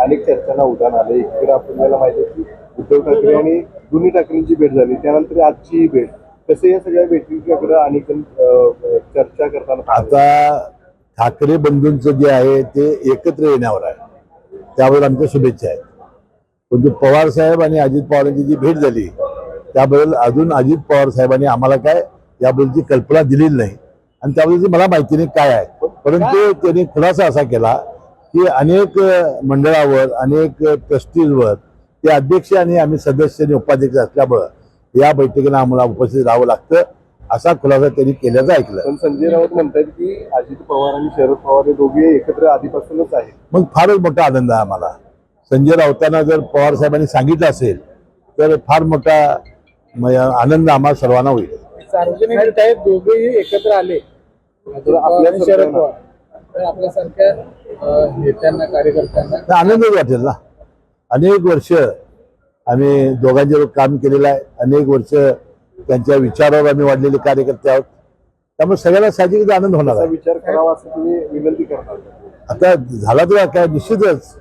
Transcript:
अनेक चर्चांना उधाण आले. एकीकडे आपल्याला माहिती आहे की उद्धव ठाकरे आणि दोन्ही ठाकरेंची भेट झाली, त्यानंतर आजची ही भेट. कसं या सगळ्या भेटींच्याकडे अनेक जण चर्चा करताना आता ठाकरे बंधूंचं जे आहे ते एकत्र येण्यावर आहे, त्याबद्दल आमच्या शुभेच्छा आहेत. पण पवार साहेब आणि अजित पवारांची जी भेट झाली त्याबद्दल अजून अजित पवार साहेबांनी आम्हाला काय याबद्दलची कल्पना दिलेली नाही आणि त्याबद्दलची मला माहिती नाही काय आहे. परंतु त्यांनी खुलासा असा केला की अनेक मंडळावर अनेक ट्रस्टीजवर ते अध्यक्ष आणि आम्ही सदस्य आणि उपाध्यक्ष असल्यामुळं या बैठकीला आम्हाला उपस्थित राहावं लागतं, असा खुलासा त्यांनी केल्याचं ऐकलं. पण संजय राऊत म्हणतात की अजित पवार आणि शरद पवार हे दोघे एकत्र आधीपासूनच आहेत. मग फारच मोठा आनंद आहे आम्हाला. संजय राऊतांना जर पवार साहेबांनी सांगितलं असेल तर फार मोठा आनंद आम्हाला सर्वांना होईल. सार्वजनिक आहेत दोघेही एकत्र आले आपल्यासारख्या नेत्यांना कार्यकर्त्यांना आनंदच वाटेल ना. अनेक वर्ष आम्ही दोघांच्यावर काम केलेलं आहे, अनेक वर्ष त्यांच्या विचारावर आम्ही वाढलेले कार्यकर्ते आहोत, त्यामुळे सगळ्यांना साहजिकच आनंद होणार आहे. विचार करावा असं तुम्ही विनंती करता. आता झाला तर काय निश्चितच